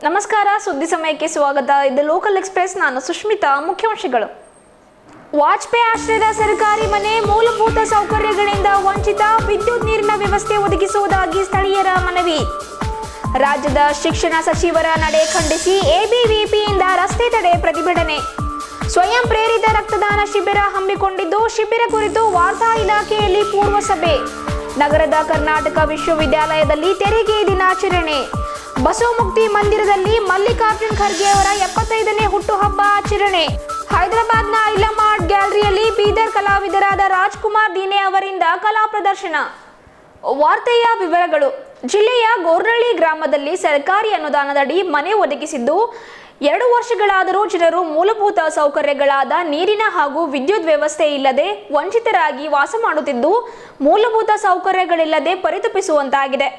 ನಮಸ್ಕಾರ, ಸುದ್ದಿ ಸಮಯಕ್ಕೆ ಸ್ವಾಗತ. ಇದು ಲೋಕಲ್ ಎಕ್ಸ್‌ಪ್ರೆಸ್. ನಾನು ಸುಷ್ಮಿತಾ. ಮುಖ್ಯಾಂಶಗಳು: ವಾಜಪೇಯಿ ಆಶ್ರಯದ ಸರ್ಕಾರಿ ಮನೆ ಮೂಲಭೂತ ಸೌಕರ್ಯಗಳಿಂದ ವಂಚಿತ, ವಿದ್ಯುತ್ ನೀರಿನ ವ್ಯವಸ್ಥೆ ಒದಗಿಸುವುದಾಗಿ ಸ್ಥಳೀಯರ ಮನವಿ. ರಾಜ್ಯದ ಶಿಕ್ಷಣ ಸಚಿವರ ನಡೆ ಖಂಡಿಸಿ ಎಬಿವಿಪಿಯಿಂದ ರಸ್ತೆ ತಡೆ ಪ್ರತಿಭಟನೆ. ಸ್ವಯಂ ಪ್ರೇರಿತ ರಕ್ತದಾನ ಶಿಬಿರ ಹಮ್ಮಿಕೊಂಡಿದ್ದು, ಶಿಬಿರ ಕುರಿತು ವಾರ್ತಾ ಇಲಾಖೆಯಲ್ಲಿ ಪೂರ್ವ ಸಭೆ. ನಗರದ ಕರ್ನಾಟಕ ವಿಶ್ವವಿದ್ಯಾಲಯದಲ್ಲಿ ತೆರಿಗೆ ದಿನಾಚರಣೆ. ಬಸವಮುಕ್ತಿ ಮಂದಿರದಲ್ಲಿ ಮಲ್ಲಿಕಾರ್ಜುನ್ ಖರ್ಗೆ ಅವರ 75ನೇ ಹುಟ್ಟುಹಬ್ಬ ಆಚರಣೆ. ಹೈದರಾಬಾದ್ನ ಐಲಮ್ ಆರ್ಟ್ ಗ್ಯಾಲರಿಯಲ್ಲಿ ಬೀದರ್ ಕಲಾವಿದರಾದ ರಾಜ್ಕುಮಾರ್ ದೀನೆ ಅವರಿಂದ ಕಲಾ ಪ್ರದರ್ಶನ. ವಾರ್ತೆಯ ವಿವರಗಳು. ಜಿಲ್ಲೆಯ ಗೋರ್ನಳ್ಳಿ ಗ್ರಾಮದಲ್ಲಿ ಸರ್ಕಾರಿ ಅನುದಾನದಡಿ ಮನೆ ಒದಗಿಸಿದ್ದು 2 ವರ್ಷಗಳಾದರೂ ಜನರು ಮೂಲಭೂತ ಸೌಕರ್ಯಗಳಾದ ನೀರಿನ ಹಾಗೂ ವಿದ್ಯುತ್ ವ್ಯವಸ್ಥೆ ಇಲ್ಲದೆ ವಂಚಿತರಾಗಿ ವಾಸ ಮಾಡುತ್ತಿದ್ದು, ಮೂಲಭೂತ ಸೌಕರ್ಯಗಳಿಲ್ಲದೆ ಪರಿತಪಿಸುವಂತಾಗಿದೆ.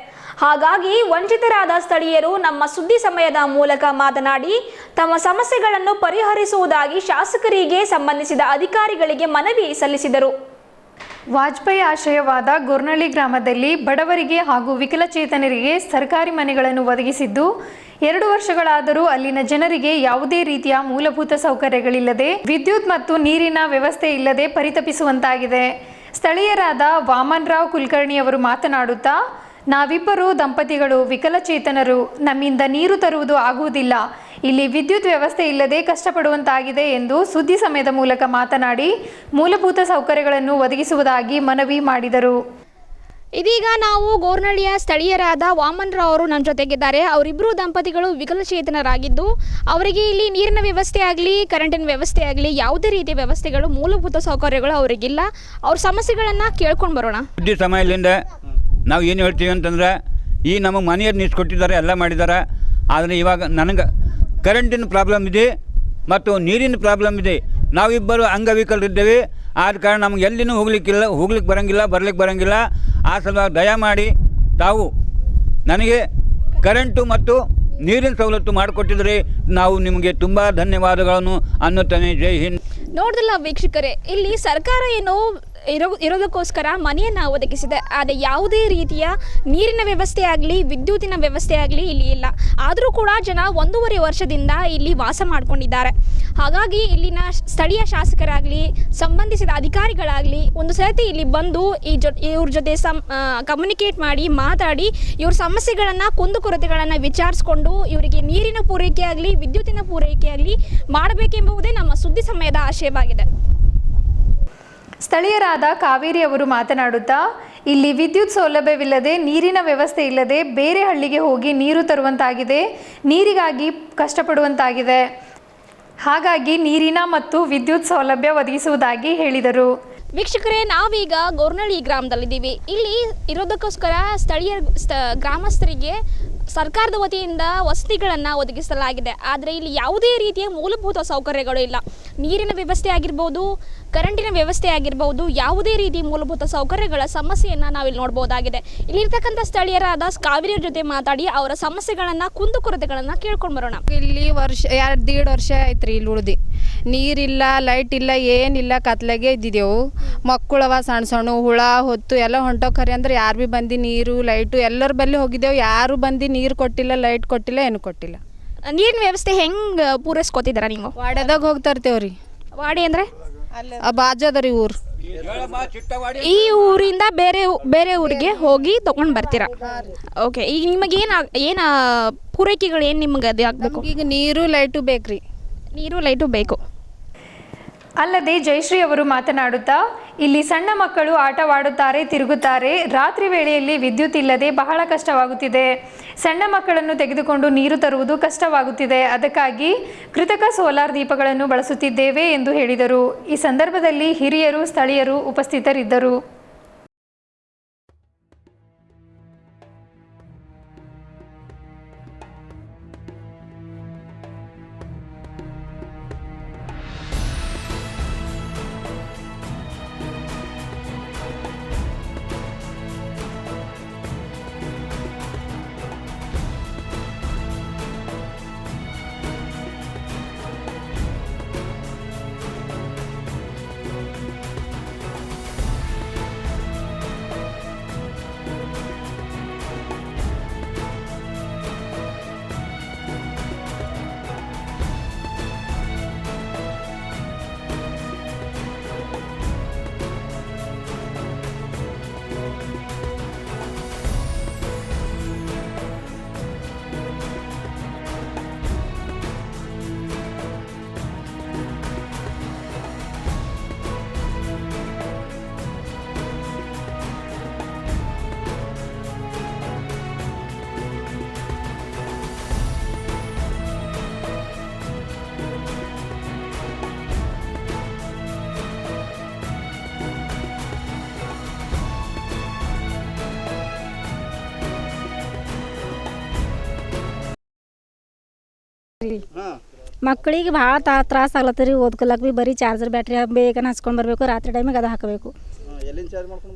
ಹಾಗಾಗಿ ವಂಚಿತರಾದ ಸ್ಥಳೀಯರು ನಮ್ಮ ಸುದ್ದಿ ಸಮಯದ ಮೂಲಕ ಮಾತನಾಡಿ ತಮ್ಮ ಸಮಸ್ಯೆಗಳನ್ನು ಪರಿಹರಿಸುವುದಾಗಿ ಶಾಸಕರಿಗೆ ಸಂಬಂಧಿಸಿದ ಅಧಿಕಾರಿಗಳಿಗೆ ಮನವಿ ಸಲ್ಲಿಸಿದರು. ವಾಜಪೇಯಿ ಆಶ್ರಯವಾದ ಗೋರ್ನಳ್ಳಿ ಗ್ರಾಮದಲ್ಲಿ ಬಡವರಿಗೆ ಹಾಗೂ ವಿಕಲಚೇತನರಿಗೆ ಸರ್ಕಾರಿ ಮನೆಗಳನ್ನು ಒದಗಿಸಿದ್ದು 2 ವರ್ಷಗಳಾದರೂ ಅಲ್ಲಿನ ಜನರಿಗೆ ಯಾವುದೇ ರೀತಿಯ ಮೂಲಭೂತ ಸೌಕರ್ಯಗಳಿಲ್ಲದೆ ವಿದ್ಯುತ್ ಮತ್ತು ನೀರಿನ ವ್ಯವಸ್ಥೆ ಇಲ್ಲದೆ ಪರಿತಪಿಸುವಂತಾಗಿದೆ. ಸ್ಥಳೀಯರಾದ ವಾಮನ್ ರಾವ್ ಕುಲಕರ್ಣಿ ಅವರು ಮಾತನಾಡುತ್ತಾ, ನಾವಿಬ್ಬರು ದಂಪತಿಗಳು ವಿಕಲಚೇತನರು, ನಮ್ಮಿಂದ ನೀರು ತರುವುದು ಆಗುವುದಿಲ್ಲ, ಇಲ್ಲಿ ವಿದ್ಯುತ್ ವ್ಯವಸ್ಥೆ ಇಲ್ಲದೆ ಕಷ್ಟಪಡುವಂತಾಗಿದೆ ಎಂದು ಸುದ್ದಿ ಸಮಯದ ಮೂಲಕ ಮಾತನಾಡಿ ಮೂಲಭೂತ ಸೌಕರ್ಯಗಳನ್ನು ಒದಗಿಸುವುದಾಗಿ ಮನವಿ ಮಾಡಿದರು. ಇದೀಗ ನಾವು ಗೋರ್ನಳ್ಳಿಯ ಸ್ಥಳೀಯರಾದ ವಾಮನ್ ರಾವ್ ಅವರು ನಮ್ಮ ಜೊತೆಗಿದ್ದಾರೆ. ಅವರಿಬ್ಬರು ದಂಪತಿಗಳು ವಿಕಲಚೇತನರಾಗಿದ್ದು, ಅವರಿಗೆ ಇಲ್ಲಿ ನೀರಿನ ವ್ಯವಸ್ಥೆ ಆಗಲಿ, ಕರೆಂಟಿನ ವ್ಯವಸ್ಥೆ ಆಗಲಿ, ಯಾವುದೇ ರೀತಿಯ ವ್ಯವಸ್ಥೆಗಳು, ಮೂಲಭೂತ ಸೌಕರ್ಯಗಳು ಅವರಿಗಿಲ್ಲ. ಅವ್ರ ಸಮಸ್ಯೆಗಳನ್ನು ಕೇಳ್ಕೊಂಡು ಬರೋಣ. ಸುದ್ದಿ ಸಮಯದಿಂದ ನಾವು ಏನು ಹೇಳ್ತೀವಿ ಅಂತಂದರೆ, ಈ ನಮಗೆ ಮನೆಯನ್ನು ನಿಲ್ಸ್ಕೊಟ್ಟಿದ್ದಾರೆ, ಎಲ್ಲ ಮಾಡಿದ್ದಾರೆ. ಆದರೆ ಇವಾಗ ನನಗೆ ಕರೆಂಟಿನ ಪ್ರಾಬ್ಲಮ್ ಇದೆ ಮತ್ತು ನೀರಿನ ಪ್ರಾಬ್ಲಮ್ ಇದೆ. ನಾವಿಬ್ಬರು ಅಂಗವಿಕಲರಿದ್ದೇವೆ. ಆದ ಕಾರಣ ನಮ್ಗೆ ಎಲ್ಲಿನೂ ಹೋಗ್ಲಿಕ್ಕೆ ಬರೋಂಗಿಲ್ಲ, ಬರ್ಲಿಕ್ಕೆ ಬರೋಂಗಿಲ್ಲ. ಆ ಸಲುವಾಗಿ ದಯಮಾಡಿ ತಾವು ನನಗೆ ಕರೆಂಟು ಮತ್ತು ನೀರಿನ ಸವಲತ್ತು ಮಾಡಿಕೊಟ್ಟಿದ್ರೆ ನಾವು ನಿಮಗೆ ತುಂಬ ಧನ್ಯವಾದಗಳನ್ನು ಅನ್ನುತ್ತೇನೆ. ಜೈ ಹಿಂದ್. ನೋಡಿದ್ರಲ್ಲ ವೀಕ್ಷಕರೇ, ಇಲ್ಲಿ ಸರ್ಕಾರ ಏನೋ ಇರೋದಕ್ಕೋಸ್ಕರ ಮನೆಯನ್ನು ಒದಗಿಸಿದೆ. ಆದರೆ ಯಾವುದೇ ರೀತಿಯ ನೀರಿನ ವ್ಯವಸ್ಥೆ ಆಗಲಿ, ವಿದ್ಯುತ್ತಿನ ವ್ಯವಸ್ಥೆ ಆಗಲಿ ಇಲ್ಲಿ ಇಲ್ಲ. ಆದರೂ ಕೂಡ ಜನ 1.5 ವರ್ಷದಿಂದ ಇಲ್ಲಿ ವಾಸ ಮಾಡಿಕೊಂಡಿದ್ದಾರೆ. ಹಾಗಾಗಿ ಇಲ್ಲಿನ ಸ್ಥಳೀಯ ಶಾಸಕರಾಗಲಿ, ಸಂಬಂಧಿಸಿದ ಅಧಿಕಾರಿಗಳಾಗಲಿ ಒಂದು ಸರ್ತಿ ಇಲ್ಲಿ ಬಂದು ಇವ್ರ ಜೊತೆ ಕಮ್ಯುನಿಕೇಟ್ ಮಾಡಿ ಮಾತಾಡಿ ಇವ್ರ ಸಮಸ್ಯೆಗಳನ್ನು, ಕುಂದುಕೊರತೆಗಳನ್ನು ವಿಚಾರಿಸ್ಕೊಂಡು ಇವರಿಗೆ ನೀರಿನ ಪೂರೈಕೆ ಆಗಲಿ, ವಿದ್ಯುತ್ತಿನ ಪೂರೈಕೆ ಆಗಲಿ ಮಾಡಬೇಕೆಂಬುದೇ ನಮ್ಮ ಸುದ್ದಿ ಸಮಯದ ಆಶಯವಾಗಿದೆ. ಸ್ಥಳೀಯರಾದ ಕಾವೇರಿ ಅವರು ಮಾತನಾಡುತ್ತಾ, ಇಲ್ಲಿ ವಿದ್ಯುತ್ ಸೌಲಭ್ಯವಿಲ್ಲದೆ, ನೀರಿನ ವ್ಯವಸ್ಥೆ ಇಲ್ಲದೆ ಬೇರೆ ಹಳ್ಳಿಗೆ ಹೋಗಿ ನೀರು ತರುವಂತಾಗಿದೆ, ನೀರಿಗಾಗಿ ಕಷ್ಟಪಡುವಂತಾಗಿದೆ. ಹಾಗಾಗಿ ನೀರಿನ ಮತ್ತು ವಿದ್ಯುತ್ ಸೌಲಭ್ಯ ಒದಗಿಸುವುದಾಗಿ ಹೇಳಿದರು. ವೀಕ್ಷಕರೇ, ನಾವೀಗ ಗೋರ್ನಳ್ಳಿ ಗ್ರಾಮದಲ್ಲಿದ್ದೀವಿ. ಇಲ್ಲಿ ಇರೋದಕ್ಕೋಸ್ಕರ ಸ್ಥಳೀಯ ಗ್ರಾಮಸ್ಥರಿಗೆ ಸರ್ಕಾರದ ವತಿಯಿಂದ ವಸತಿಗಳನ್ನು ಒದಗಿಸಲಾಗಿದೆ. ಆದರೆ ಇಲ್ಲಿ ಯಾವುದೇ ರೀತಿಯ ಮೂಲಭೂತ ಸೌಕರ್ಯಗಳು ಇಲ್ಲ. ನೀರಿನ ವ್ಯವಸ್ಥೆ ಆಗಿರ್ಬೋದು, ಕರೆಂಟಿನ ವ್ಯವಸ್ಥೆ ಆಗಿರ್ಬೋದು, ಯಾವುದೇ ರೀತಿ ಮೂಲಭೂತ ಸೌಕರ್ಯಗಳ ಸಮಸ್ಯೆಯನ್ನು ನಾವಿಲ್ಲಿ ನೋಡ್ಬೋದಾಗಿದೆ. ಇಲ್ಲಿರ್ತಕ್ಕಂಥ ಸ್ಥಳೀಯರಾದ ಕಾವೇರಿಯವ್ರ ಜೊತೆ ಮಾತಾಡಿ ಅವರ ಸಮಸ್ಯೆಗಳನ್ನು, ಕುಂದುಕೊರತೆಗಳನ್ನು ಕೇಳ್ಕೊಂಡು ಬರೋಣ. ಇಲ್ಲಿ ವರ್ಷ 1.5 ವರ್ಷ ಆಯ್ತು ರೀ ಇಲ್ಲಿ ಉಳ್ದು. ನೀರಿಲ್ಲ, ಲೈಟ್ ಇಲ್ಲ, ಏನಿಲ್ಲ, ಕತ್ಲಾಗೆ ಇದ್ದಿದ್ದೆವು. ಮಕ್ಕಳವ ಸಣ್ಣ ಸಣ್ಣ ಹುಳ ಹೊತ್ತು ಎಲ್ಲ ಹೊಂಟೋಕರಿ ಅಂದ್ರೆ ಯಾರು ಭೀ ಬಂದು ನೀರು ಲೈಟು ಎಲ್ಲರ ಬಲ್ಲಿ ಹೋಗಿದ್ದೆವು. ಯಾರು ಬಂದು ನೀರು ಕೊಟ್ಟಿಲ್ಲ, ಲೈಟ್ ಕೊಟ್ಟಿಲ್ಲ, ಏನು ಕೊಟ್ಟಿಲ್ಲ. ನೀರಿನ ವ್ಯವಸ್ಥೆ ಹೆಂಗೆ ಪೂರೈಸ್ಕೊತಿದ್ದೀರಾ ನೀವು? ವಾಡ್ಯದಾಗ ಹೋಗ್ತಾರ್ತೇವ್ರಿ. ವಾಡಿ ಅಂದರೆ ಬಾಜು ಅದ ರೀ ಊರು. ಈ ಊರಿಂದ ಬೇರೆ ಊರಿಗೆ ಹೋಗಿ ತೊಗೊಂಡು ಬರ್ತೀರಾ? ಓಕೆ. ಈಗ ನಿಮಗೆ ಏನು ಪೂರೈಕೆಗಳು ಏನು ನಿಮ್ಗೆ ಅದು ಆಗಬೇಕು? ಈಗ ನೀರು ಲೈಟು ಬೇಕ್ರಿ. ನೀರು ಲೈಟು ಬೇಕು. ಅಲ್ಲದೆ ಜಯಶ್ರೀ ಅವರು ಮಾತನಾಡುತ್ತಾ, ಇಲ್ಲಿ ಸಣ್ಣ ಮಕ್ಕಳು ಆಟವಾಡುತ್ತಾರೆ, ತಿರುಗುತ್ತಾರೆ. ರಾತ್ರಿ ವೇಳೆಯಲ್ಲಿ ವಿದ್ಯುತ್ ಇಲ್ಲದೆ ಬಹಳ ಕಷ್ಟವಾಗುತ್ತಿದೆ. ಸಣ್ಣ ಮಕ್ಕಳನ್ನು ತೆಗೆದುಕೊಂಡು ನೀರು ತರುವುದು ಕಷ್ಟವಾಗುತ್ತಿದೆ. ಅದಕ್ಕಾಗಿ ಕೃತಕ ಸೋಲಾರ್ ದೀಪಗಳನ್ನು ಬಳಸುತ್ತಿದ್ದೇವೆ ಎಂದು ಹೇಳಿದರು. ಈ ಸಂದರ್ಭದಲ್ಲಿ ಹಿರಿಯರು, ಸ್ಥಳೀಯರು ಉಪಸ್ಥಿತರಿದ್ದರು. ಮಕ್ಕಳಿಗೆ ಭಾಳ ತ್ರಾಸ ಆಗ್ಲತ್ತ ರೀ ಓದ್ಕೊಳಕ್ಕೆ ಭೀ ಬರೀ ಚಾರ್ಜರ್ ಬ್ಯಾಟ್ರಿ ಬೇಗನೆ ಹಚ್ಕೊಂಡು ಬರಬೇಕು, ರಾತ್ರಿ ಟೈಮಿಗೆ ಅದು ಹಾಕಬೇಕು.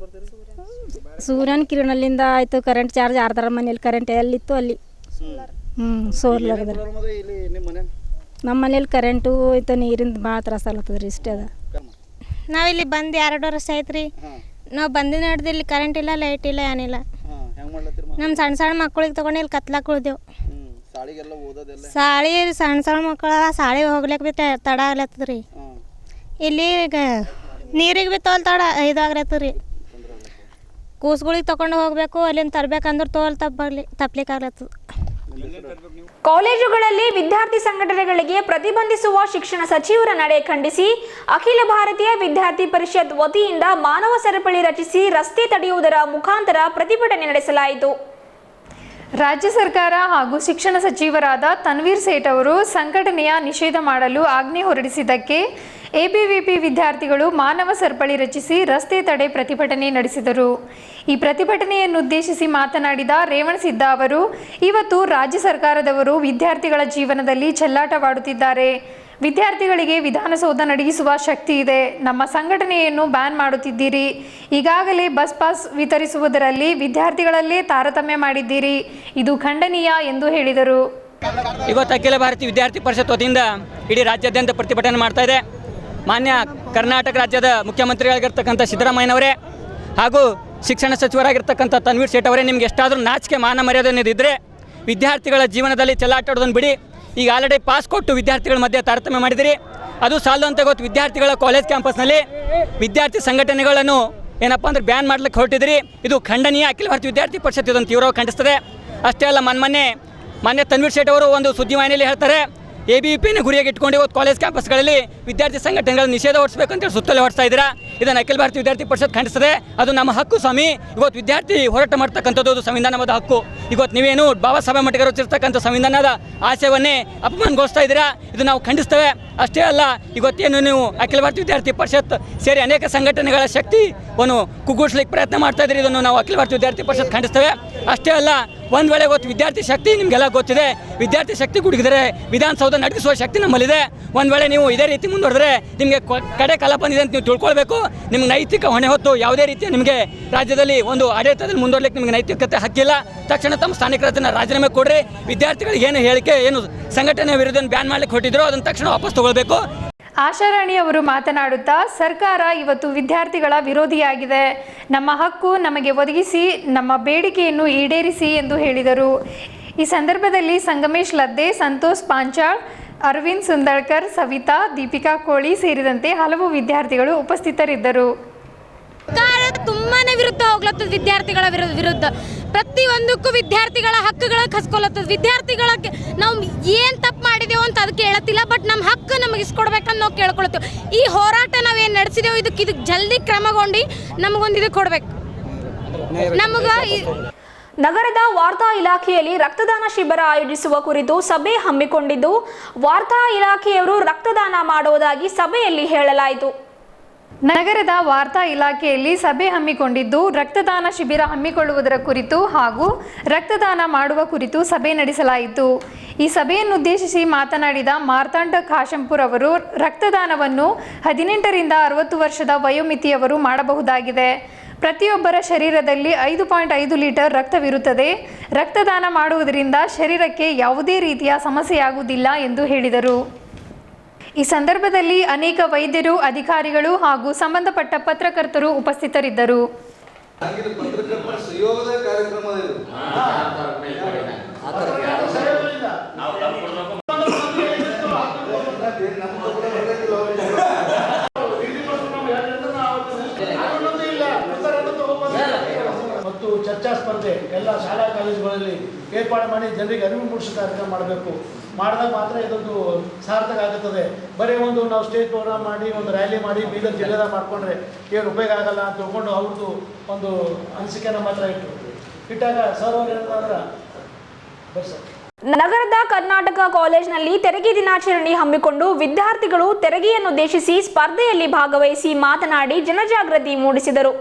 ಸೂರ್ಯನ ಕಿರಣಲ್ಲಿಂದ ಆಯಿತು, ಕರೆಂಟ್ ಚಾರ್ಜ್ ಆರ್ದಾರ ಮನೇಲಿ ಕರೆಂಟ್ ಎಲ್ಲಿತ್ತು ಅಲ್ಲಿ. ಸೋಲಾರ್ ಅದ ನಮ್ಮ ಮನೇಲಿ ಕರೆಂಟು ಆಯ್ತು, ನೀರಿಂದ ಭಾಳ ತ್ರಾಸ ಆಗ್ಲತ್ತದ ರೀ. ಇಷ್ಟೇ ಅದ. ನಾವಿಲ್ಲಿ ಬಂದು 2 ವರ್ಷ ಆಯ್ತು ರೀ. ನಾವು ಬಂದಿನ ಹಿಡ್ದು ಇಲ್ಲಿ ಕರೆಂಟ್ ಇಲ್ಲ, ಲೈಟ್ ಇಲ್ಲ, ಏನಿಲ್ಲ. ನಮ್ಮ ಸಣ್ಣ ಸಣ್ಣ ಮಕ್ಳಿಗೆ ತೊಗೊಂಡು ಇಲ್ಲಿ ಕತ್ಲಾಕ್ ಉಳ್ದೇವು. ಸಾಳಿ ಸಣ್ಣ ಮಕ್ಕಳ ಸಾಳಿ ಹೋಗ್ಲಿಕ್ಕೆ ಭೀ ತಡ ಆಗ್ಲತ್ತದ ರೀ. ಇಲ್ಲಿ ನೀರಿಗೆ ಭೀ ತೋಲ್ ತಡ ಇದಾಗ್ಲತ್ತದ ರೀ. ಕೂಸ್ಗಳಿಗೆ ತೊಗೊಂಡು ಹೋಗಬೇಕು, ಅಲ್ಲಿಂದ ತರ್ಬೇಕಂದ್ರೆ ತೋಲ್ ತಪ್ಲಿಕ್ಕೆ ಆಗ್ಲತ್ತದ. ಕಾಲೇಜುಗಳಲ್ಲಿ ವಿದ್ಯಾರ್ಥಿ ಸಂಘಟನೆಗಳಿಗೆ ಪ್ರತಿಬಂಧಿಸುವ ಶಿಕ್ಷಣ ಸಚಿವರ ನಡೆ ಖಂಡಿಸಿ ಅಖಿಲ ಭಾರತೀಯ ವಿದ್ಯಾರ್ಥಿ ಪರಿಷತ್ ವತಿಯಿಂದ ಮಾನವ ಸರಪಳಿ ರಚಿಸಿ ರಸ್ತೆ ತಡೆಯುವುದರ ಮುಖಾಂತರ ಪ್ರತಿಭಟನೆ ನಡೆಸಲಾಯಿತು. ರಾಜ್ಯ ಸರ್ಕಾರ ಹಾಗೂ ಶಿಕ್ಷಣ ಸಚಿವರಾದ ತನ್ವೀರ್ ಸೇಠ್ ಅವರು ಸಂಘಟನೆಯ ನಿಷೇಧ ಮಾಡಲು ಆಜ್ಞೆ ಹೊರಡಿಸಿದ್ದಕ್ಕೆ ಎಬಿವಿಪಿ ವಿದ್ಯಾರ್ಥಿಗಳು ಮಾನವ ಸರಪಳಿ ರಚಿಸಿ ರಸ್ತೆ ತಡೆ ಪ್ರತಿಭಟನೆ ನಡೆಸಿದರು. ಈ ಪ್ರತಿಭಟನೆಯನ್ನುದ್ದೇಶಿಸಿ ಮಾತನಾಡಿದ ರೇವಣಸಿದ್ದ ಅವರು, ಇವತ್ತು ರಾಜ್ಯ ಸರ್ಕಾರದವರು ವಿದ್ಯಾರ್ಥಿಗಳ ಜೀವನದಲ್ಲಿ ಚೆಲ್ಲಾಟವಾಡುತ್ತಿದ್ದಾರೆ. ವಿದ್ಯಾರ್ಥಿಗಳಿಗೆ ವಿಧಾನಸೌಧ ನಡಗಿಸುವ ಶಕ್ತಿ ಇದೆ. ನಮ್ಮ ಸಂಘಟನೆಯನ್ನು ಬ್ಯಾನ್ ಮಾಡುತ್ತಿದ್ದೀರಿ. ಈಗಾಗಲೇ ಬಸ್ ಪಾಸ್ ವಿತರಿಸುವುದರಲ್ಲಿ ವಿದ್ಯಾರ್ಥಿಗಳಲ್ಲೇ ತಾರತಮ್ಯ ಮಾಡಿದ್ದೀರಿ. ಇದು ಖಂಡನೀಯ ಎಂದು ಹೇಳಿದರು. ಇವತ್ತು ಅಖಿಲ ಭಾರತೀಯ ವಿದ್ಯಾರ್ಥಿ ಪರಿಷತ್ ವತಿಯಿಂದ ಇಡೀ ರಾಜ್ಯಾದ್ಯಂತ ಪ್ರತಿಭಟನೆ ಮಾಡ್ತಾ ಇದೆ. ಮಾನ್ಯ ಕರ್ನಾಟಕ ರಾಜ್ಯದ ಮುಖ್ಯಮಂತ್ರಿಗಳಾಗಿರ್ತಕ್ಕಂಥ ಸಿದ್ದರಾಮಯ್ಯನವರೇ ಹಾಗೂ ಶಿಕ್ಷಣ ಸಚಿವರಾಗಿರ್ತಕ್ಕಂಥ ತನ್ವೀರ್ ಸೇಠ್ ಅವರೇ, ನಿಮ್ಗೆ ಎಷ್ಟಾದರೂ ನಾಚಿಕೆ ಮಾನ ಮರ್ಯಾದೆ ಅನ್ನೋದಿದ್ದರೆ ವಿದ್ಯಾರ್ಥಿಗಳ ಜೀವನದಲ್ಲಿ ಚೆಲ್ಲಾಟಾಡೋದನ್ನು ಬಿಡಿ. ಈಗ ಆಲ್ರೆಡಿ ಪಾಸ್ ಕೊಟ್ಟು ವಿದ್ಯಾರ್ಥಿಗಳ ಮಧ್ಯೆ ತಾರತಮ್ಯ ಮಾಡಿದಿರಿ. ಅದು ಸಾಲದು ಅಂತ ಗೊತ್ತು. ವಿದ್ಯಾರ್ಥಿಗಳ ಕಾಲೇಜ್ ಕ್ಯಾಂಪಸ್ನಲ್ಲಿ ವಿದ್ಯಾರ್ಥಿ ಸಂಘಟನೆಗಳನ್ನು ಏನಪ್ಪ ಅಂದ್ರೆ ಬ್ಯಾನ್ ಮಾಡ್ಲಿಕ್ಕೆ ಹೊರಟಿದ್ರಿ. ಇದು ಖಂಡನೀಯ. ಅಖಿಲ ಭಾರತೀಯ ವಿದ್ಯಾರ್ಥಿ ಪರಿಷತ್ ಇದನ್ನು ತೀವ್ರವಾಗಿ ಖಂಡಿಸ್ತದೆ. ಅಷ್ಟೇ ಅಲ್ಲ, ಮಾನ್ಯ ತನ್ವೀರ್ ಸೇಠ್ ಅವರು ಒಂದು ಸುದ್ದಿವಾಹಿನಿಯಲ್ಲಿ ಹೇಳ್ತಾರೆ, ಎಬಿವಿಪಿನ ಗುರಿಯಾಗಿ ಇಟ್ಕೊಂಡು ಇವತ್ತು ಕಾಲೇಜ್ ಕ್ಯಾಂಪಸ್ಗಳಲ್ಲಿ ವಿದ್ಯಾರ್ಥಿ ಸಂಘಟನೆಗಳ ನಿಷೇಧ ಹೊರಡಿಸಬೇಕಂತೇಳಿ ಸುತ್ತಲೇ ಹೊರಡ್ತಾ ಇದ್ದೀರಾ. ಇದನ್ನು ಅಖಿಲ ಭಾರತೀಯ ವಿದ್ಯಾರ್ಥಿ ಪರಿಷತ್ ಖಂಡಿಸ್ತದೆ. ಅದು ನಮ್ಮ ಹಕ್ಕು ಸ್ವಾಮಿ. ಇವತ್ತು ವಿದ್ಯಾರ್ಥಿ ಹೋರಾಟ ಮಾಡ್ತಕ್ಕಂಥದ್ದು ಅದು ಸಂವಿಧಾನದ ಹಕ್ಕು. ಇವತ್ತು ನೀವೇನು ಬಾಬಾ ಸಾಹೇಬ್ ಅಂಬೇಡ್ಕರ್ ರಚಿರ್ತಕ್ಕಂಥ ಸಂವಿಧಾನದ ಆಶಯವನ್ನೇ ಅಪಮಾನಗೊಳಿಸ್ತಾ ಇದ್ದೀರಾ. ಇದು ನಾವು ಖಂಡಿಸ್ತೇವೆ. ಅಷ್ಟೇ ಅಲ್ಲ, ಇವತ್ತೇನು ನೀವು ಅಖಿಲ ಭಾರತೀಯ ವಿದ್ಯಾರ್ಥಿ ಪರಿಷತ್ ಸೇರಿ ಅನೇಕ ಸಂಘಟನೆಗಳ ಶಕ್ತಿಯನ್ನು ಕುಗ್ಗಿಸ್ಲಿಕ್ಕೆ ಪ್ರಯತ್ನ ಮಾಡ್ತಾ ಇದ್ದೀರಿ. ಇದನ್ನು ನಾವು ಅಖಿಲ ಭಾರತೀಯ ವಿದ್ಯಾರ್ಥಿ ಪರಿಷತ್ ಖಂಡಿಸ್ತೇವೆ. ಅಷ್ಟೇ ಅಲ್ಲ, ಒಂದು ವೇಳೆ ಇವತ್ತು ವಿದ್ಯಾರ್ಥಿ ಶಕ್ತಿ ನಿಮಗೆಲ್ಲ ಗೊತ್ತಿದೆ. ವಿದ್ಯಾರ್ಥಿ ಶಕ್ತಿ ಗುಡುಗಿದರೆ ವಿಧಾನಸೌಧ ನಡಗಿಸುವ ಶಕ್ತಿ ನಮ್ಮಲ್ಲಿದೆ. ಒಂದು ವೇಳೆ ನೀವು ಇದೇ ರೀತಿ ಮುಂದುವರೆದ್ರೆ ನಿಮಗೆ ಕಡೆ ಕಾಲ ಬಂದಿದೆ ಅಂತ ನೀವು ತಿಳ್ಕೊಳ್ಬೇಕು. ನಿಮ್ಗೆ ನೈತಿಕ ಹೊಣೆ ಹೊತ್ತು ಯಾವುದೇ ರೀತಿಯ ನಿಮಗೆ ರಾಜ್ಯದಲ್ಲಿ ಒಂದು ಆಡಳಿತದಲ್ಲಿ ಮುಂದುವರಲಿಕ್ಕೆ ನಿಮಗೆ ನೈತಿಕತೆ ಹಕ್ಕಿಲ್ಲ. ತಕ್ಷಣ ತಮ್ಮ ಸ್ಥಾನಿಕರನ್ನು ರಾಜೀನಾಮೆ ಕೊಡ್ರಿ. ವಿದ್ಯಾರ್ಥಿಗಳಿಗೆ ಏನು ಹೇಳಿಕೆ, ಏನು ಸಂಘಟನೆ ವಿರುದ್ಧ ಬ್ಯಾನ್ ಮಾಡ್ಲಿಕ್ಕೆ ಹೊರಟಿದ್ರು ಅದನ್ನು ತಕ್ಷಣ ವಾಪಸ್ ತಗೊಳ್ಬೇಕು. ಆಶಾರಾಣಿ ಅವರು ಮಾತನಾಡುತ್ತಾ, ಸರ್ಕಾರ ಇವತ್ತು ವಿದ್ಯಾರ್ಥಿಗಳ ವಿರೋಧಿಯಾಗಿದೆ. ನಮ್ಮ ಹಕ್ಕು ನಮಗೆ ಒದಗಿಸಿ, ನಮ್ಮ ಬೇಡಿಕೆಯನ್ನು ಈಡೇರಿಸಿ ಎಂದು ಹೇಳಿದರು. ಈ ಸಂದರ್ಭದಲ್ಲಿ ಸಂಗಮೇಶ್ ಲದ್ದೆ, ಸಂತೋಷ್ ಪಾಂಚಾಳ್, ಅರವಿಂದ್ ಸುಂದಳ್ಕರ್, ಸವಿತಾ, ದೀಪಿಕಾ ಕೋಳಿ ಸೇರಿದಂತೆ ಹಲವು ವಿದ್ಯಾರ್ಥಿಗಳು ಉಪಸ್ಥಿತರಿದ್ದರು. ಸರ್ಕಾರ ತುಂಬಾನೇ ವಿರುದ್ಧ ಹೋಗ್ಲತ್ತದ. ವಿದ್ಯಾರ್ಥಿಗಳ ವಿರುದ್ಧ ಪ್ರತಿಯೊಂದಕ್ಕೂ ವಿದ್ಯಾರ್ಥಿಗಳ ಹಕ್ಕುಗಳ ಕಸ್ಕೊಳತ್ತದ. ವಿದ್ಯಾರ್ಥಿಗಳಿಗೆ ನಾವು ಏನು ತಪ್ಪು ಮಾಡಿದೆವು ಅಂತ ಅದಕ್ಕೆ ಹೇಳತ್ತಿಲ್ಲ, ಬಟ್ ನಮ್ಮ ಹಕ್ಕು ನಮಗೆ ಇಸ್ಕೊಡ್ಬೇಕಂತ ನಾವು ಕೇಳ್ಕೊಳ್ತೇವೆ. ಈ ಹೋರಾಟ ನಾವೇನು ನಡೆಸಿದೆವು ಇದಕ್ಕೆ ಜಲ್ದಿ ಕ್ರಮಗೊಂಡು ನಮಗೊಂದು ಇದು ಕೊಡ್ಬೇಕು. ನಗರದ ವಾರ್ತಾ ಇಲಾಖೆಯಲ್ಲಿ ರಕ್ತದಾನ ಶಿಬಿರ ಆಯೋಜಿಸುವ ಕುರಿತು ಸಭೆ ಹಮ್ಮಿಕೊಂಡಿದ್ದು, ವಾರ್ತಾ ಇಲಾಖೆಯವರು ರಕ್ತದಾನ ಮಾಡುವುದಾಗಿ ಸಭೆಯಲ್ಲಿ ಹೇಳಲಾಯಿತು. ನಗರದ ವಾರ್ತಾ ಇಲಾಖೆಯಲ್ಲಿ ಸಭೆ ಹಮ್ಮಿಕೊಂಡಿದ್ದು, ರಕ್ತದಾನ ಶಿಬಿರ ಹಮ್ಮಿಕೊಳ್ಳುವುದರ ಕುರಿತು ಹಾಗೂ ರಕ್ತದಾನ ಮಾಡುವ ಕುರಿತು ಸಭೆ ನಡೆಸಲಾಯಿತು. ಈ ಸಭೆಯನ್ನುದ್ದೇಶಿಸಿ ಮಾತನಾಡಿದ ಮಾರ್ತಾಂಡ ಕಾಶಂಪುರ್ ಅವರು, ರಕ್ತದಾನವನ್ನು 18 ರಿಂದ 60 ವರ್ಷದ ವಯೋಮಿತಿಯವರು ಮಾಡಬಹುದಾಗಿದೆ. ಪ್ರತಿಯೊಬ್ಬರ ಶರೀರದಲ್ಲಿ 5.5 ಲೀಟರ್ ರಕ್ತವಿರುತ್ತದೆ. ರಕ್ತದಾನ ಮಾಡುವುದರಿಂದ ಶರೀರಕ್ಕೆ ಯಾವುದೇ ರೀತಿಯ ಸಮಸ್ಯೆಯಾಗುವುದಿಲ್ಲ ಎಂದು ಹೇಳಿದರು. ಈ ಸಂದರ್ಭದಲ್ಲಿ ಅನೇಕ ವೈದ್ಯರು, ಅಧಿಕಾರಿಗಳು ಹಾಗೂ ಸಂಬಂಧಪಟ್ಟ ಪತ್ರಕರ್ತರು ಉಪಸ್ಥಿತರಿದ್ದರು. ಮತ್ತು ಚರ್ಚಾ ಸ್ಪರ್ಧೆ ಎಲ್ಲ ಶಾಲಾ ಕಾಲೇಜುಗಳಲ್ಲಿ ಏರ್ಪಾಡು ಮಾಡಿ ಜನರಿಗೆ ಅರಿವು ಮೂಡಿಸೋ ಕಾರ್ಯಕ್ರಮ ಮಾಡಬೇಕು. ಮಾಡಿದಾಗ ಮಾತ್ರ ಇದೊಂದು ಸಾರ್ಥಕ ಆಗುತ್ತದೆ. ಬರೀ ನಾವು ಸ್ಟೇಜ್ ಪ್ರೋಗ್ರಾಮ್ ಮಾಡಿ ಒಂದು ರ್ಯಾಲಿ ಮಾಡಿ ಬೀದರ್ ಜಿಲ್ಲೆದಾಗ ಮಾಡಿಕೊಂಡ್ರೆ ಏನು ಉಪಯೋಗ ಆಗಲ್ಲ ಅಂತ ತಿಳ್ಕೊಂಡು ಅವ್ರದ್ದು ಒಂದು ಅನಿಸಿಕೆನ ಮಾತ್ರ ಇಟ್ಟಾಗ ಸರ್ ಅವ್ರು ಏನಂದ್ರೆ ಬಸ್ ನಗರದ ಕರ್ನಾಟಕ ಕಾಲೇಜಿನಲ್ಲಿ ತೆರಿಗೆ ದಿನಾಚರಣೆ ಹಮ್ಮಿಕೊಂಡು ವಿದ್ಯಾರ್ಥಿಗಳು ತೆರಿಗೆಯನ್ನುದ್ದೇಶಿಸಿ ಸ್ಪರ್ಧೆಯಲ್ಲಿ ಭಾಗವಹಿಸಿ ಮಾತನಾಡಿ ಜನಜಾಗೃತಿ ಮೂಡಿಸಿದರು.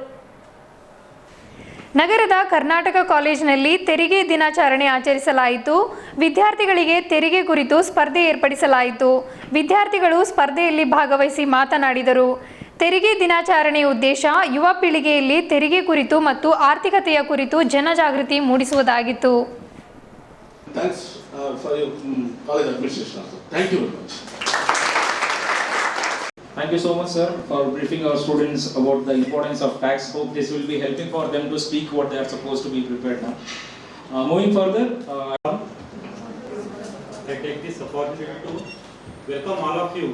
ನಗರದ ಕರ್ನಾಟಕ ಕಾಲೇಜಿನಲ್ಲಿ ತೆರಿಗೆ ದಿನಾಚರಣೆ ಆಚರಿಸಲಾಯಿತು. ವಿದ್ಯಾರ್ಥಿಗಳಿಗೆ ತೆರಿಗೆ ಕುರಿತು ಸ್ಪರ್ಧೆ ಏರ್ಪಡಿಸಲಾಯಿತು. ವಿದ್ಯಾರ್ಥಿಗಳು ಸ್ಪರ್ಧೆಯಲ್ಲಿ ಭಾಗವಹಿಸಿ ಮಾತನಾಡಿದರು. ತೆರಿಗೆ ದಿನಾಚರಣೆಯ ಉದ್ದೇಶ ಯುವ ಪೀಳಿಗೆಯಲ್ಲಿ ತೆರಿಗೆ ಕುರಿತು ಮತ್ತು ಆರ್ಥಿಕತೆಯ ಕುರಿತು ಜನಜಾಗೃತಿ ಮೂಡಿಸುವುದಾಗಿತ್ತು. Thanks for your college administration also. Thank you very much. Thank you so much, sir, for briefing our students about the importance of tax. Hope this will be helping for them to speak what they are supposed to be prepared now. Moving further, I take this opportunity to welcome all of you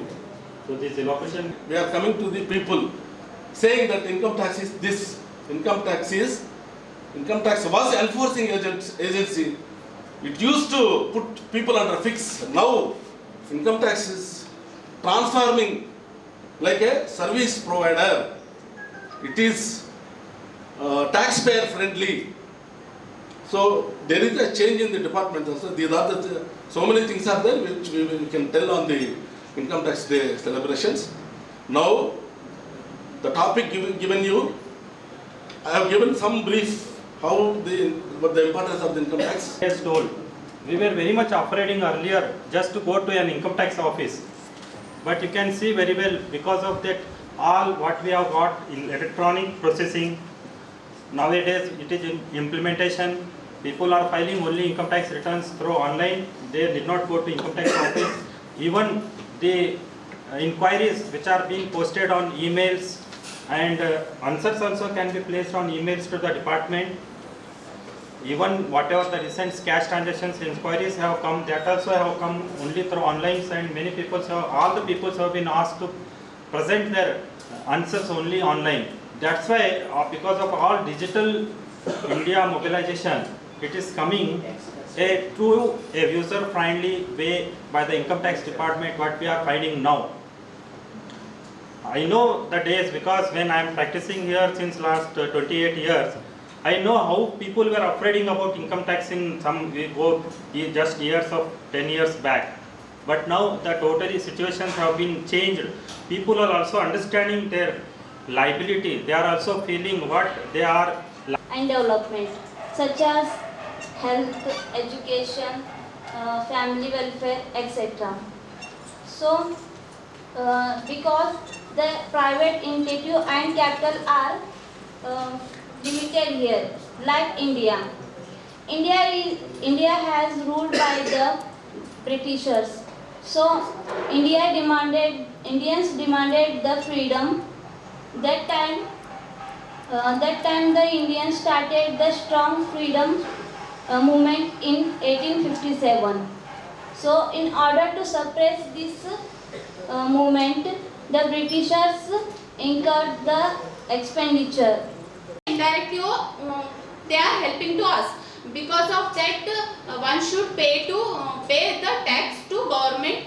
to this elocution. We are coming to the people saying that income tax is this. Income tax was enforcing agency. It used to put people under fix. Now, income tax is transforming like a service provider. It is taxpayer friendly. So there is a change in the department also. These are so many things are there which we can tell on the income tax day celebrations. Now the topic given you, I have given some brief what the importance of the income tax. As told, we were very much afraid earlier just to go to an income tax office. But you can see very well, because of that, all what we have got in electronic processing, nowadays it is in implementation. People are filing only income tax returns through online. They did not go to income tax office. Even the inquiries which are being posted on emails and answers also can be placed on emails to the department. Even whatever the recent cash transactions inquiries have come, that also have come only through online, and many people all the people have been asked to present their answers only online. That's why because of all digital India mobilization, it is coming to a user friendly way by the income tax department what we are finding now. I know the days because when I am practicing here since last 28 years, I know how people were afraid about income tax in just years of 10 years back. But now the totally situations have been changed. People are also understanding their liability. They are also feeling what they are. And development such as health, education, family welfare, etc. So because the private initiative and capital are limited here, like India. India has ruled by the Britishers. So Indians demanded the freedom. That time the Indians started the strong freedom movement in 1857. So in order to suppress this movement, the Britishers incurred the expenditure. Indirectly they are helping to us. Because of that one should pay the tax to government.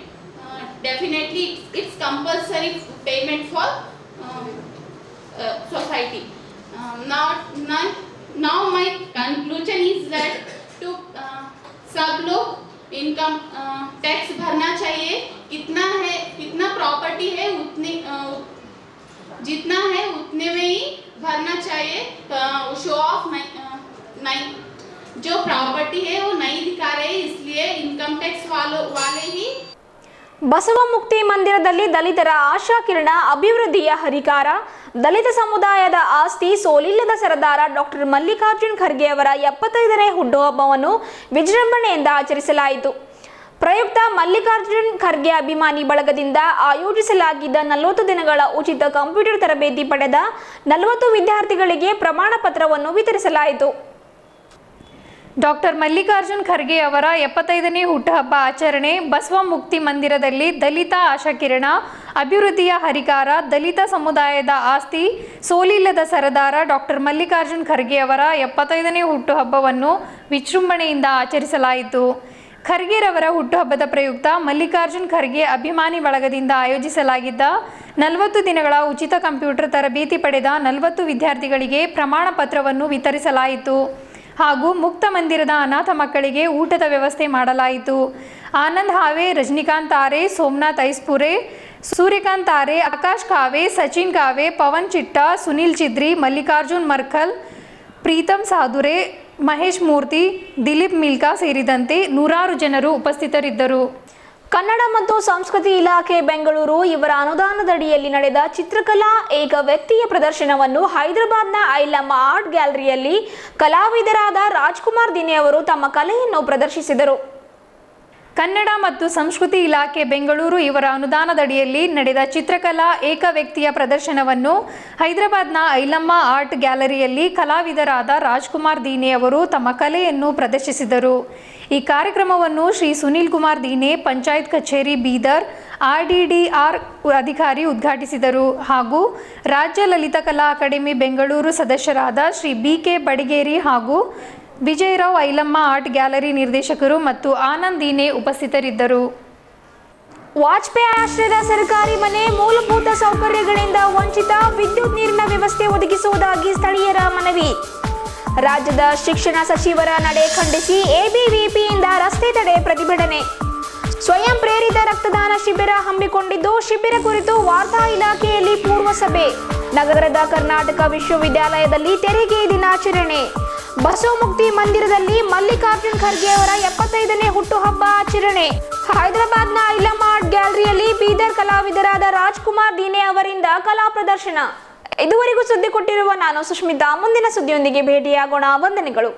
Definitely it's compulsory payment for society. Now my conclusion is that to सब लोग income tax भरना चाहिए. कितना property है जितना है उतने में ही भरना चाहिए. शो ऑफ नहीं, जो प्रॉपर्टी है वो नहीं दिखा रहे, इसलिए इनकम टैक्स वाले ही. ಬಸವಮುಕ್ತಿ ಮಂದಿರದಲ್ಲಿ ದಲಿತರ ಆಶಾಕಿರಣ ಅಭಿವೃದ್ಧಿಯ ಹರಿಕಾರ. ದಲಿತ ಸಮುದಾಯದ ಆಸ್ತಿ ಸೋಲಿಲ್ಲದ ಸರದಾರ ಡಾಕ್ಟರ್ ಮಲ್ಲಿಕಾರ್ಜುನ್ ಖರ್ಗೆ ಅವರ 75ನೇ ಹುಟ್ಟುಹಬ್ಬವನ್ನು ವಿಜೃಂಭಣೆಯಿಂದ ಆಚರಿಸಲಾಯಿತು. ಪ್ರಯುಕ್ತ ಮಲ್ಲಿಕಾರ್ಜುನ್ ಖರ್ಗೆ ಅಭಿಮಾನಿ ಬಳಗದಿಂದ ಆಯೋಜಿಸಲಾಗಿದ್ದ 40 ದಿನಗಳ ಉಚಿತ ಕಂಪ್ಯೂಟರ್ ತರಬೇತಿ ಪಡೆದ 40 ವಿದ್ಯಾರ್ಥಿಗಳಿಗೆ ಪ್ರಮಾಣ ಪತ್ರವನ್ನು ವಿತರಿಸಲಾಯಿತು. ಡಾಕ್ಟರ್ ಮಲ್ಲಿಕಾರ್ಜುನ್ ಖರ್ಗೆ ಅವರ 75ನೇ ಹುಟ್ಟುಹಬ್ಬ ಆಚರಣೆ ಬಸವಮುಕ್ತಿ ಮಂದಿರದಲ್ಲಿ ದಲಿತ ಆಶಾಕಿರಣ ಅಭಿವೃದ್ಧಿಯ ಹರಿಕಾರ ದಲಿತ ಸಮುದಾಯದ ಆಸ್ತಿ ಸೋಲಿಲ್ಲದ ಸರದಾರ ಡಾಕ್ಟರ್ ಮಲ್ಲಿಕಾರ್ಜುನ್ ಖರ್ಗೆ ಅವರ 75ನೇ ಹುಟ್ಟುಹಬ್ಬವನ್ನು ವಿಜೃಂಭಣೆಯಿಂದ ಆಚರಿಸಲಾಯಿತು. ಖರ್ಗೆರವರ ಹುಟ್ಟುಹಬ್ಬದ ಪ್ರಯುಕ್ತ ಮಲ್ಲಿಕಾರ್ಜುನ್ ಖರ್ಗೆ ಅಭಿಮಾನಿ ಬಳಗದಿಂದ ಆಯೋಜಿಸಲಾಗಿದ್ದ 40 ದಿನಗಳ ಉಚಿತ ಕಂಪ್ಯೂಟರ್ ತರಬೇತಿ ಪಡೆದ 40 ವಿದ್ಯಾರ್ಥಿಗಳಿಗೆ ಪ್ರಮಾಣ ಪತ್ರವನ್ನು ವಿತರಿಸಲಾಯಿತು. ಹಾಗೂ ಮುಕ್ತ ಮಂದಿರದ ಅನಾಥ ಮಕ್ಕಳಿಗೆ ಊಟದ ವ್ಯವಸ್ಥೆ ಮಾಡಲಾಯಿತು. ಆನಂದ್ ಹಾವೆ, ರಜನಿಕಾಂತ್ ಆರೆ, ಸೋಮನಾಥ್ ಐಸ್ಪುರೆ, ಸೂರ್ಯಕಾಂತ್ ಆರೆ, ಆಕಾಶ್ ಕಾವೆ, ಸಚಿನ್ ಕಾವೆ, ಪವನ್ ಚಿಟ್ಟ, ಸುನಿಲ್ ಚಿದ್ರಿ, ಮಲ್ಲಿಕಾರ್ಜುನ್ ಮರ್ಕಲ್, ಪ್ರೀತಮ್ ಸಾಧುರೆ, ಮಹೇಶ್ ಮೂರ್ತಿ, ದಿಲೀಪ್ ಮಿಲ್ಕಾ ಸೇರಿದಂತೆ ನೂರಾರು ಜನರು ಉಪಸ್ಥಿತರಿದ್ದರು. ಕನ್ನಡ ಮತ್ತು ಸಂಸ್ಕೃತಿ ಇಲಾಖೆ ಬೆಂಗಳೂರು ಇವರ ಅನುದಾನದಡಿಯಲ್ಲಿ ನಡೆದ ಚಿತ್ರಕಲಾ ಏಕ ವ್ಯಕ್ತಿಯ ಪ್ರದರ್ಶನವನ್ನು ಹೈದರಾಬಾದ್ನ ಐಲಮ್ಮ ಆರ್ಟ್ ಗ್ಯಾಲರಿಯಲ್ಲಿ ಕಲಾವಿದರಾದ ರಾಜ್ಕುಮಾರ್ ದಿನೇ ಅವರು ತಮ್ಮ ಕಲೆಯನ್ನು ಪ್ರದರ್ಶಿಸಿದರು. ಕನ್ನಡ ಮತ್ತು ಸಂಸ್ಕೃತಿ ಇಲಾಖೆ ಬೆಂಗಳೂರು ಇವರ ಅನುದಾನದಡಿಯಲ್ಲಿ ನಡೆದ ಚಿತ್ರಕಲಾ ಏಕ ವ್ಯಕ್ತಿಯ ಪ್ರದರ್ಶನವನ್ನು ಹೈದರಾಬಾದ್ನ ಐಲಮ್ಮ ಆರ್ಟ್ ಗ್ಯಾಲರಿಯಲ್ಲಿ ಕಲಾವಿದರಾದ ರಾಜ್ಕುಮಾರ್ ದಿನೇ ಅವರು ತಮ್ಮ ಕಲೆಯನ್ನು ಪ್ರದರ್ಶಿಸಿದರು. ಈ ಕಾರ್ಯಕ್ರಮವನ್ನು ಶ್ರೀ ಸುನೀಲ್ ಕುಮಾರ್ ದಿನೇ, ಪಂಚಾಯತ್ ಕಚೇರಿ ಬೀದರ್ RDDR ಅಧಿಕಾರಿ ಉದ್ಘಾಟಿಸಿದರು. ಹಾಗೂ ರಾಜ್ಯ ಲಲಿತಕಲಾ ಅಕಾಡೆಮಿ ಬೆಂಗಳೂರು ಸದಸ್ಯರಾದ ಶ್ರೀ BK ಬಡಿಗೇರಿ ಹಾಗೂ ವಿಜಯರಾವ್ ಐಲಮ್ಮ ಆರ್ಟ್ ಗ್ಯಾಲರಿ ನಿರ್ದೇಶಕರು ಮತ್ತು ಆನಂದ್ ದಿನೇ ಉಪಸ್ಥಿತರಿದ್ದರು. ವಾಜಪೇಯಿ ಆಶ್ರಯದ ಸರ್ಕಾರಿ ಮನೆ ಮೂಲಭೂತ ಸೌಕರ್ಯಗಳಿಂದ ವಂಚಿತ, ವಿದ್ಯುತ್ ನೀರಿನ ವ್ಯವಸ್ಥೆ ಒದಗಿಸುವುದಾಗಿ ಸ್ಥಳೀಯರ ಮನವಿ. ರಾಜ್ಯದ ಶಿಕ್ಷಣ ಸಚಿವರ ನಡೆ ಖಂಡಿಸಿ ABVPಯಿಂದ ರಸ್ತೆ ತಡೆ ಪ್ರತಿಭಟನೆ. ಸ್ವಯಂ ಪ್ರೇರಿತ ರಕ್ತದಾನ ಶಿಬಿರ ಹಮ್ಮಿಕೊಂಡಿದ್ದು, ಶಿಬಿರ ಕುರಿತು ವಾರ್ತಾ ಇಲಾಖೆಯಲ್ಲಿ ಪೂರ್ವ ಸಭೆ. ನಗರದ ಕರ್ನಾಟಕ ವಿಶ್ವವಿದ್ಯಾಲಯದಲ್ಲಿ ತೆರಿಗೆ ದಿನಾಚರಣೆ. ಬಸವಮುಕ್ತಿ ಮಂದಿರದಲ್ಲಿ ಮಲ್ಲಿಕಾರ್ಜುನ್ ಖರ್ಗೆ ಅವರ 75ನೇ ಹುಟ್ಟುಹಬ್ಬ ಆಚರಣೆ. ಹೈದರಾಬಾದ್ನ ಐಲಮ್ಮ ಆರ್ಟ್ ಗ್ಯಾಲರಿಯಲ್ಲಿ ಬೀದರ್ ಕಲಾವಿದರಾದ ರಾಜ್ಕುಮಾರ್ ದಿನೇ ಅವರಿಂದ ಕಲಾ ಪ್ರದರ್ಶನ. ಇದುವರೆಗೂ ಸುದ್ದಿ ಕೊಟ್ಟಿರುವ ನಾನು ಸುಷ್ಮಿತಾ. ಮುಂದಿನ ಸುದ್ದಿಯೊಂದಿಗೆ ಭೇಟಿಯಾಗೋಣ. ವಂದನೆಗಳು.